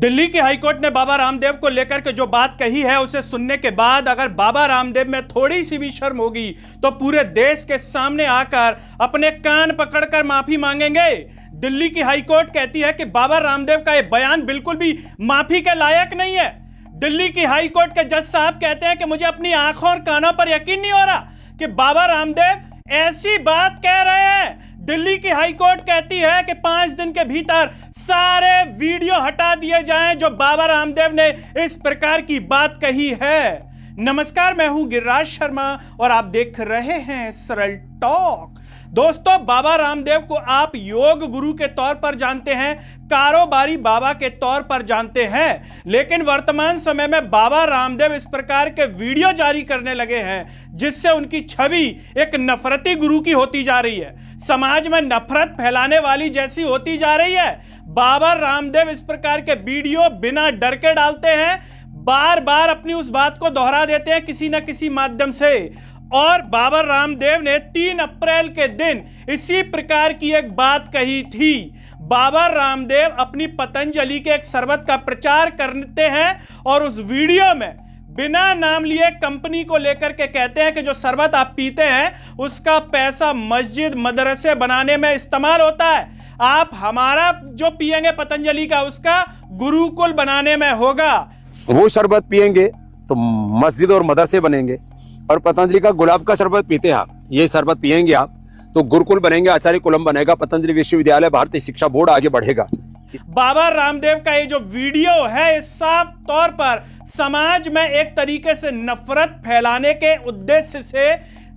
दिल्ली की हाईकोर्ट ने बाबा रामदेव को लेकर के जो बात कही है उसे सुनने के बाद अगर बाबा रामदेव में थोड़ी सी भी शर्म होगी तो पूरे देश के सामने आकर अपने कान पकड़कर माफी मांगेंगे। दिल्ली की हाईकोर्ट कहती है कि बाबा रामदेव का यह बयान बिल्कुल भी माफी के लायक नहीं है। दिल्ली की हाईकोर्ट के जज साहब कहते हैं कि मुझे अपनी आंखों और कानों पर यकीन नहीं हो रहा कि बाबा रामदेव ऐसी बात कह रहे हैं। दिल्ली की हाईकोर्ट कहती है कि 5 दिन के भीतर सारे वीडियो हटा दिए जाएं जो बाबा रामदेव ने इस प्रकार की बात कही है। नमस्कार, मैं हूं गिरिराज शर्मा और आप देख रहे हैं सरल टॉक। दोस्तों, बाबा रामदेव को आप योग गुरु के तौर पर जानते हैं, कारोबारी बाबा के तौर पर जानते हैं, लेकिन वर्तमान समय में बाबा रामदेव इस प्रकार के वीडियो जारी करने लगे हैं जिससे उनकी छवि एक नफरती गुरु की होती जा रही है, समाज में नफरत फैलाने वाली जैसी होती जा रही है। बाबा रामदेव इस प्रकार के वीडियो बिना डर के डालते हैं, बार बार अपनी उस बात को दोहरा देते हैं किसी न किसी माध्यम से। और बाबा रामदेव ने 3 अप्रैल के दिन इसी प्रकार की एक बात कही थी। बाबा रामदेव अपनी पतंजलि के एक शरबत का प्रचार करते हैं और उस वीडियो में बिना नाम लिए कंपनी को लेकर के कहते हैं कि जो शरबत आप पीते हैं उसका पैसा मस्जिद मदरसे बनाने में इस्तेमाल होता है, आप हमारा जो पिएंगे पतंजलि का उसका गुरुकुल बनाने में होगा। वो शरबत पिएंगे तो मस्जिद और मदरसे बनेंगे, और पतंजलि का गुलाब का शरबत पीते हैं आप, ये शरबत पिएंगे आप तो गुरुकुल बनेंगे, आचार्य कुलम बनेगा, पतंजलि विश्वविद्यालय, भारतीय शिक्षा बोर्ड आगे बढ़ेगा। बाबा रामदेव का ये जो वीडियो है इस साफ तौर पर समाज में एक तरीके से नफरत फैलाने के उद्देश्य से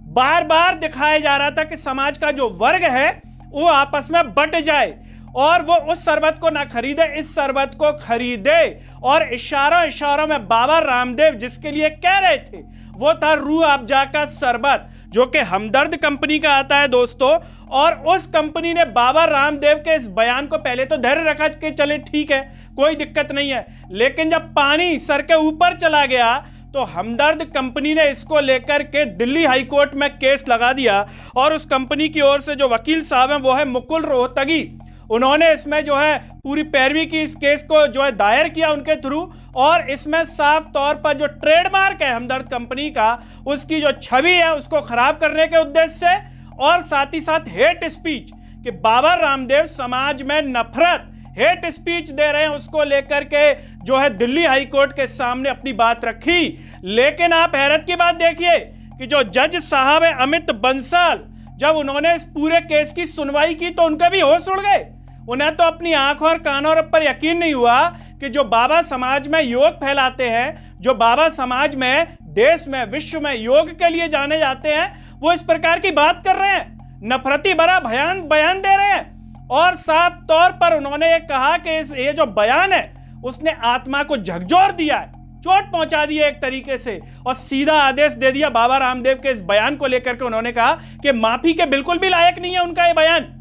बार बार दिखाया जा रहा था कि समाज का जो वर्ग है वो आपस में बट जाए और वो उस शरबत को ना खरीदे, इस शरबत को खरीदे। और इशारों इशारों में बाबा रामदेव जिसके लिए कह रहे थे वो था रूह अफ़ज़ा का शरबत, जो कि हमदर्द कंपनी का आता है दोस्तों। और उस कंपनी ने बाबा रामदेव के इस बयान को पहले तो धैर्य रखा कि चले ठीक है, कोई दिक्कत नहीं है, लेकिन जब पानी सर के ऊपर चला गया तो हमदर्द कंपनी ने इसको लेकर के दिल्ली हाईकोर्ट में केस लगा दिया। और उस कंपनी की ओर से जो वकील साहब हैं वो है मुकुल रोहतगी, उन्होंने इसमें जो है पूरी पैरवी की, इस केस को जो है दायर किया उनके थ्रू। और इसमें साफ तौर पर जो ट्रेडमार्क है हमदर्द कंपनी का, उसकी जो छवि है उसको खराब करने के उद्देश्य से, और साथ ही साथ हेट स्पीच कि बाबा रामदेव समाज में नफरत, हेट स्पीच दे रहे हैं, उसको लेकर के जो है दिल्ली हाईकोर्ट के सामने अपनी बात रखी। लेकिन आप हैरत की बात देखिए कि जो जज साहब है अमित बंसल, जब उन्होंने इस पूरे केस की सुनवाई की तो उनके भी होश उड़ गए। उन्हें तो अपनी आंखों और कानों पर यकीन नहीं हुआ कि जो बाबा समाज में योग फैलाते हैं, जो बाबा समाज में, देश में, विश्व में योग के लिए जाने जाते हैं, वो इस प्रकार की बात कर रहे हैं, नफरती भरा बयान दे रहे हैं। और साफ तौर पर उन्होंने ये कहा कि ये जो बयान है उसने आत्मा को झकझोर दिया है, चोट पहुंचा दी है एक तरीके से, और सीधा आदेश दे दिया बाबा रामदेव के इस बयान को लेकर के। उन्होंने कहा कि माफी के बिल्कुल भी लायक नहीं है उनका ये बयान।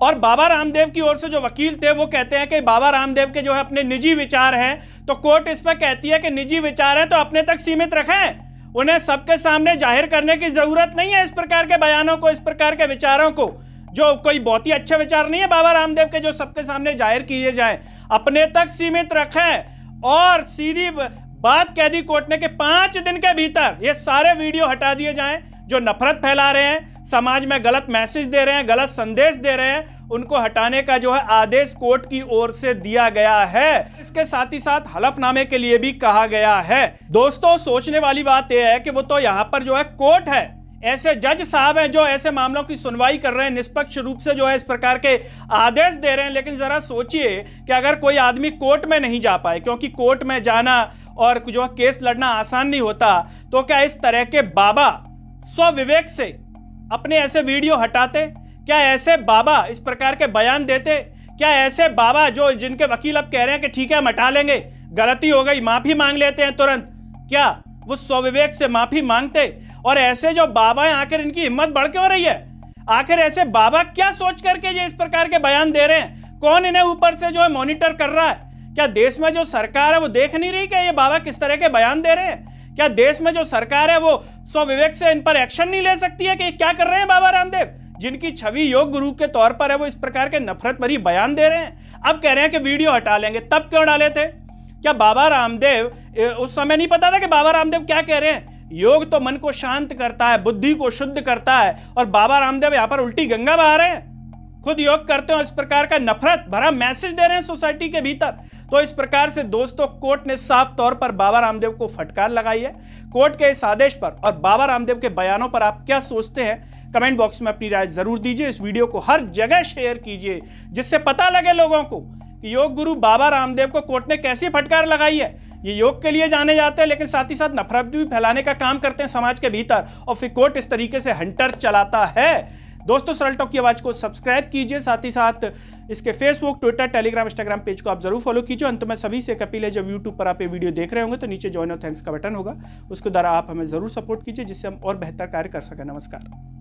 और बाबा रामदेव की ओर से जो वकील थे वो कहते हैं कि बाबा रामदेव के जो है अपने निजी विचार हैं, तो कोर्ट इस पर कहती है कि निजी विचार हैं तो अपने तक सीमित रखें, उन्हें सबके सामने जाहिर करने की जरूरत नहीं है इस प्रकार के बयानों को, इस प्रकार के विचारों को, जो कोई बहुत ही अच्छे विचार नहीं है बाबा रामदेव के जो सबके सामने जाहिर किए जाएं, अपने तक सीमित रखें। और सीधी बात कह दी कोर्ट ने कि 5 दिन के भीतर ये सारे वीडियो हटा दिए जाएं जो नफरत फैला रहे हैं, समाज में गलत मैसेज दे रहे हैं, गलत संदेश दे रहे हैं, उनको हटाने का जो है आदेश कोर्ट की ओर से दिया गया है। इसके साथ ही साथ हलफनामे के लिए भी कहा गया है। दोस्तों, सोचने वाली बात यह है कि वो तो यहाँ पर जो है कोर्ट है, ऐसे जज साहब हैं जो ऐसे मामलों की सुनवाई कर रहे हैं, निष्पक्ष रूप से जो है इस प्रकार के आदेश दे रहे हैं। लेकिन जरा सोचिए कि अगर कोई आदमी कोर्ट में नहीं जा पाए, क्योंकि कोर्ट में जाना और जो है केस लड़ना आसान नहीं होता, तो क्या इस तरह के बाबा स्वविवेक से अपने ऐसे वीडियो हटाते? क्या ऐसे बाबा इस प्रकार के बयान देते? क्या ऐसे बाबा जो जिनके वकील अब कह रहे हैं कि ठीक है हम हटा लेंगे, गलती हो गई, माफी मांग लेते हैं तुरंत, क्या वो स्वविवेक से माफी मांगते? और ऐसे जो बाबा हैं आखिर इनकी हिम्मत बढ़ क्यों रही है? आखिर ऐसे बाबा क्या सोच करके ये इस प्रकार के बयान दे रहे हैं? कौन इन्हें ऊपर से जो है मॉनिटर कर रहा है? क्या देश में जो सरकार है वो देख नहीं रही कि ये बाबा किस तरह के बयान दे रहे हैं? क्या देश में जो सरकार है वो स्वविवेक से इन पर एक्शन नहीं ले सकती है कि क्या कर रहे हैं बाबा रामदेव, जिनकी छवि योग गुरु के तौर पर है, वो इस प्रकार के नफरत भरी बयान दे रहे हैं? अब कह रहे हैं कि वीडियो हटा लेंगे, तब क्यों डाले थे? क्या बाबा रामदेव उस समय नहीं पता था कि बाबा रामदेव क्या कह रहे हैं? योग तो मन को शांत करता है, बुद्धि को शुद्ध करता है, और बाबा रामदेव यहां पर उल्टी गंगा बहा रहे हैं। खुद योग करते हो, इस प्रकार का नफरत भरा मैसेज दे रहे हैं सोसाइटी के भीतर। तो इस प्रकार से दोस्तों कोर्ट ने साफ तौर पर बाबा रामदेव को फटकार लगाई है। कोर्ट के इस आदेश पर और बाबा रामदेव के बयानों पर आप क्या सोचते हैं? कमेंट बॉक्स में अपनी राय जरूर दीजिए। इस वीडियो को हर जगह शेयर कीजिए जिससे पता लगे लोगों को कि योग गुरु बाबा रामदेव को कोर्ट ने कैसी फटकार लगाई है। ये योग के लिए जाने जाते हैं, लेकिन साथ ही साथ नफरत भी फैलाने का काम करते हैं समाज के भीतर, और फिर कोर्ट इस तरीके से हंटर चलाता है। दोस्तों सरल टॉक की आवाज को सब्सक्राइब कीजिए, साथ ही साथ इसके Facebook, Twitter, Telegram, Instagram page को आप जरूर फॉलो कीजिए। अंत में सभी से एक अपील है, जब यूट्यूब पर आप ये वीडियो देख रहे होंगे तो नीचे ज्वाइन और थैंक्स का बटन होगा, उसके द्वारा आप हमें जरूर सपोर्ट कीजिए जिससे हम और बेहतर कार्य कर सकें। नमस्कार।